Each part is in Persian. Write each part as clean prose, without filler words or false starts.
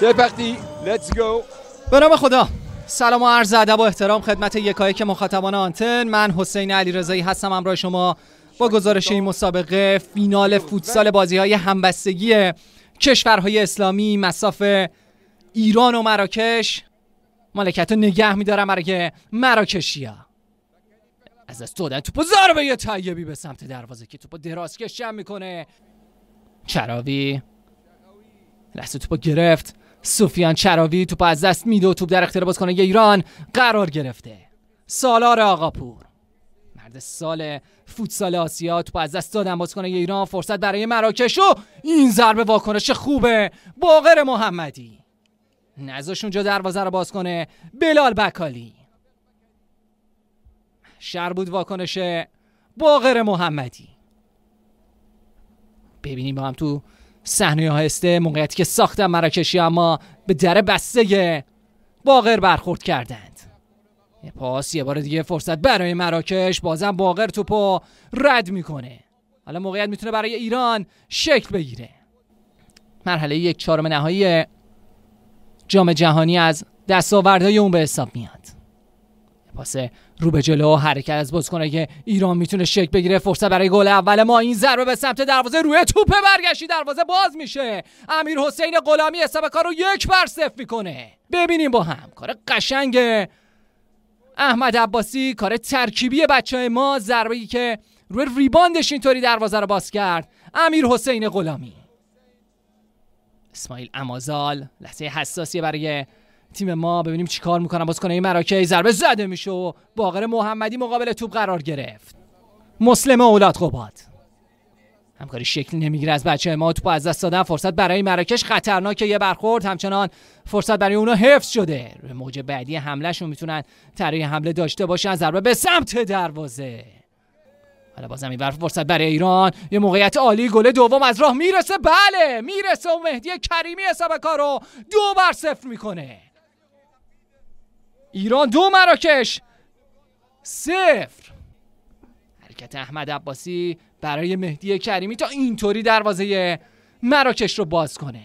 سپختی لیتس گو. به نام خدا. سلام و عرض ادب و احترام خدمت یکایک مخاطبان آنتن. من حسین علیرضایی هستم همراه شما با گزارش این مسابقه فینال فوتسال بازی‌های همبستگی کشورهای اسلامی مصاف ایران و مراکش. مالکیت رو نگه می‌دارم برای مراکشیا. از دست دادن توپو ضربه یه طیبی به سمت دروازه که توپو درازکش جمع میکنه. چراوی لحظه توپو گرفت. سفیان چراوی توپو از دست میده و توپ در اختیار بازیکن ایران قرار گرفته. سالار آقاپور، مرد سال فوتسال آسیا، توپو از دست دادن بازیکن ایران. فرصت برای مراکش و این ضربه واکنش خوبه. باقر محمدی نذاش اونجا دروازه رو باز کنه. بلال بکالی، شر بود واکنش باقر محمدی. ببینیم با هم تو صحنه آهسته موقعیتی که ساختن مراکشی اما به در بسته باقر برخورد کردند. یه پاس، یه بار دیگه فرصت برای مراکش، بازم باقر توپو رد میکنه. حالا موقعیت میتونه برای ایران شکل بگیره. مرحله 1/4 نهایی جام جهانی از دستاوردهای اون به حساب میاد. پاس رو به جلو، حرکت از بازیکن ایران میتونه شکل بگیره. فرصت برای گل اول ما. این ضربه به سمت دروازه، روی توپ برگشتی، دروازه باز میشه. امیر حسین غلامی حساب کار رو 1-0 میکنه. ببینیم با هم کار قشنگ احمد عباسی، کار ترکیبی بچهای ما. ضربه‌ای که روی ریباندش اینطوری دروازه رو باز کرد امیر حسین غلامی. اسماعیل امازال، لحظه حساسیه برای تیم ما. ببینیم چی کار میکنن بازیکن مراکش. ضربه زده میشه و باقر محمدی مقابل توپ قرار گرفت. مسلم اولاد قباد، همکاری شکل نمیگیره از بچه ما. توپ از دست دادن. فرصت برای مراکش خطرناکه. یه برخورد همچنان فرصت برای اونا حفظ شده. روی موج بعدی حملهشون میتونن طرح حمله داشته باشن. ضربه به سمت دروازه. حالا بازم این فرصت برای ایران. یه موقعیت عالی. گل دوم از راه میرسه. بله میرسه و مهدی کریمی حساب کارو 2-0 میکنه. ایران 2 مراکش 0. حرکت احمد عباسی برای مهدی کریمی تا اینطوری دروازه مراکش رو باز کنه.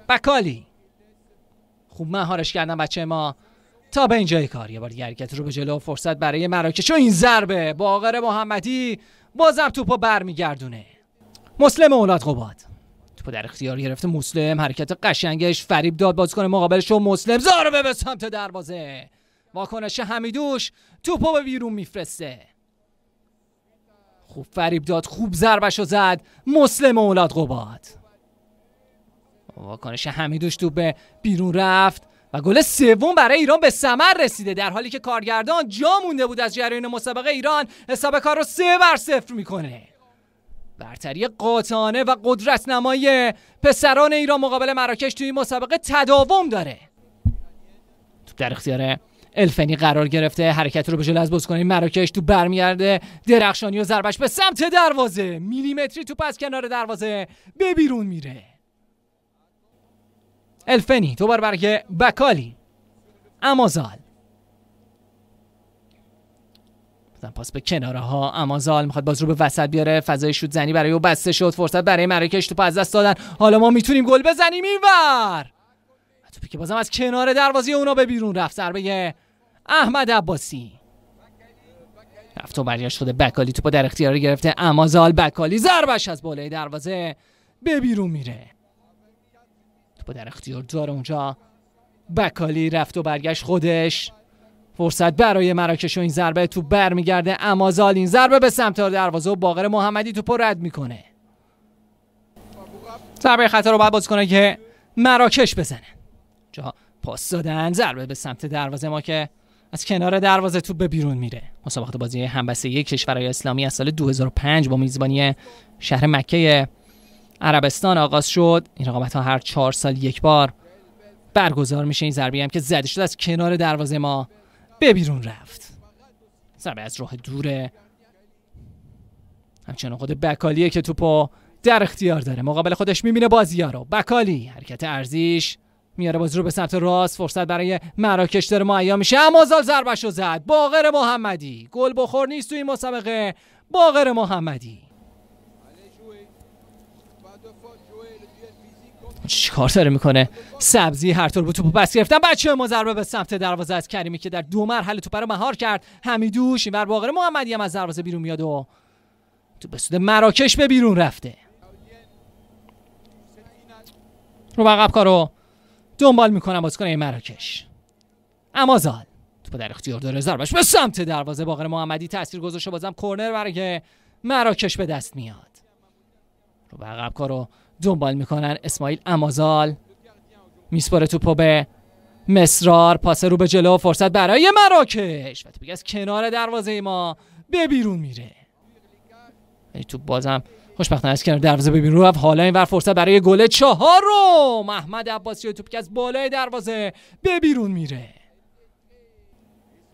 بکالی خوب مهارش کردن بچه ما تا به اینجای کار. یه بار دیگه حرکت رو به جلو. فرصت برای مراکش و این ضربه. باقر محمدی بازم توپو برمیگردونه. مسلم اولاد قباد توپو در اختیار گرفته. مسلم حرکت قشنگش، فریب داد بازیکن مقابلش و مسلم ضربه به سمت دروازه. واکنش حمیدوش توپو به بیرون میفرسته. خوب فریب داد، خوب ضربشو زد مسلم اولاد قباد. واکنش حمیدوش توپ به بیرون رفت و گل سوم برای ایران به ثمر رسیده در حالی که کارگردان جا مونده بود از جریان مسابقه. ایران حساب کار رو 3-0 میکنه. برتری قاطعانه و قدرت نمایی پسران ایران مقابل مراکش توی این مسابقه تداوم داره. توپ در اختیار الفنی قرار گرفته. حرکت رو به جلو از بازیکن مراکش. توپ برمیگرده. درخشانی و ضربش به سمت دروازه. میلیمتری توپ از کنار دروازه به بیرون میره. الفنی دوباره برای بکالی. امازال پاس به کناره ها. امازال میخواد باز رو به وسط بیاره. فضای شوت زنی برای او بسته شد. فرصت برای مراکش توپ از دست دادن. حالا ما میتونیم گل بزنیم. اینور توپی که بازم از کنار دروازه اونا به بیرون رفت. ضربه احمد عباسی رفت و برگشت شده. بکالی توپو در اختیار گرفته. امازال، بکالی ضربش از بالای دروازه به بیرون میره. توپو در اختیار داره اونجا بکالی. رفت و برگشت خودش. فرصت برای مراکش و این ضربه توپ برمیگرده. امازال این ضربه به سمت دروازه و باقر محمدی توپو رد میکنه. ضربه خطا رو بعد بازیکنه که مراکش بزنن. جا پاس دادن. ضربه به سمت دروازه ما که از کنار دروازه توپ به بیرون میره. مسابقه بازی همبستگی کشورهای اسلامی از سال 2005 با میزبانی شهر مکه عربستان آغاز شد. این رقابت ها هر 4 سال یک بار برگزار میشه. این ضربه هم که زده شد از کنار دروازه ما به بیرون رفت. ضربه از راه دوره. همچنان خود بکالیه که توپو در اختیار داره. مقابل خودش میبینه بازی‌ها رو. بکالی حرکت ارزیش میاره بازی رو به سمت راست. فرصت برای مراکش داره مهیا میشه. امازال ضربه‌شو زد. باقر محمدی گل بخور نیست توی این مسابقه. باقر محمدی چیکار داره میکنه؟ سبزی هر طور بود توپو پس گرفتن. بچه ما ضربه به سمت دروازه از کریمی که در 2 مرحله توپ رو مهار کرد. حمیدوش اینور باقر محمدی هم از دروازه بیرون میاد و تو به سود مراکش به بیرون رفته. رو عقب کارو دنبال میکنم بازیکن مراکش. امازال توپ در اختیار داره، ضربش به سمت دروازه باقر محمدی تاثیر گذاشته، بازم کرنر برای مراکش به دست میاد. رو عقب کارو دنبال میکنن. اسماعیل امازال میسپاره توپو به مسرار، پاس رو به جلو، فرصت برای مراکش و توپی از کنار دروازه ما به بیرون میره. توپ بازم خوشبختانه از کنار دروازه به بیرون رفت. حالا اینور فرصت برای گل 4 رو محمد عباسی، توپی از بالای دروازه به بیرون میره.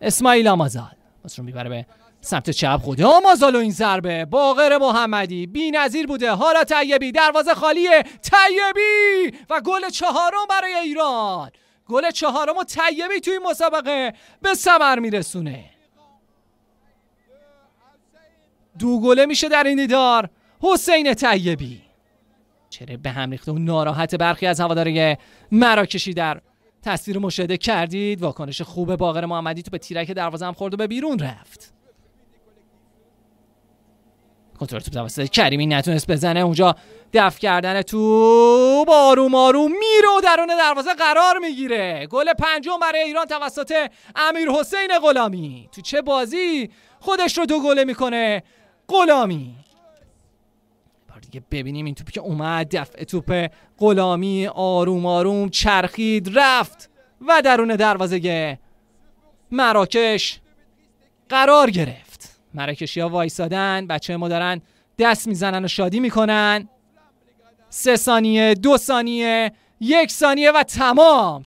اسماعیل امازال باز رو میبره به سمت چپ. خود امازال و این ضربه باقر محمدی بی‌نظیر بوده. حالا طیبی، دروازه خالیه، طیبی و گل 4 برای ایران. گل 4 و طیبی توی مسابقه به ثمر میرسونه. 2 گله میشه در این دیدار. حسین طیبی چهره به هم ریخته و ناراحت برخی از هواداری مراکشی در تصویر مشاهده کردید. واکنش خوب باقر محمدی تو به تیرک دروازه هم خورد و به بیرون رفت. کنترل توپ توسط کریمی نتونست بزنه. اونجا دفع کردن توپ آروم آروم میره و درون دروازه قرار میگیره. گل 5 برای ایران توسط امیرحسین غلامی. تو چه بازی خودش رو 2 گله میکنه غلامی. بار دیگه ببینیم این توپی که اومد، دفع توپ غلامی آروم آروم چرخید رفت و درون دروازه مراکش قرار گرفت. مراکشی ها وایسادن، بچه ما دارن دست میزنن و شادی میکنن. 3 ثانیه، 2 ثانیه، 1 ثانیه و تمام.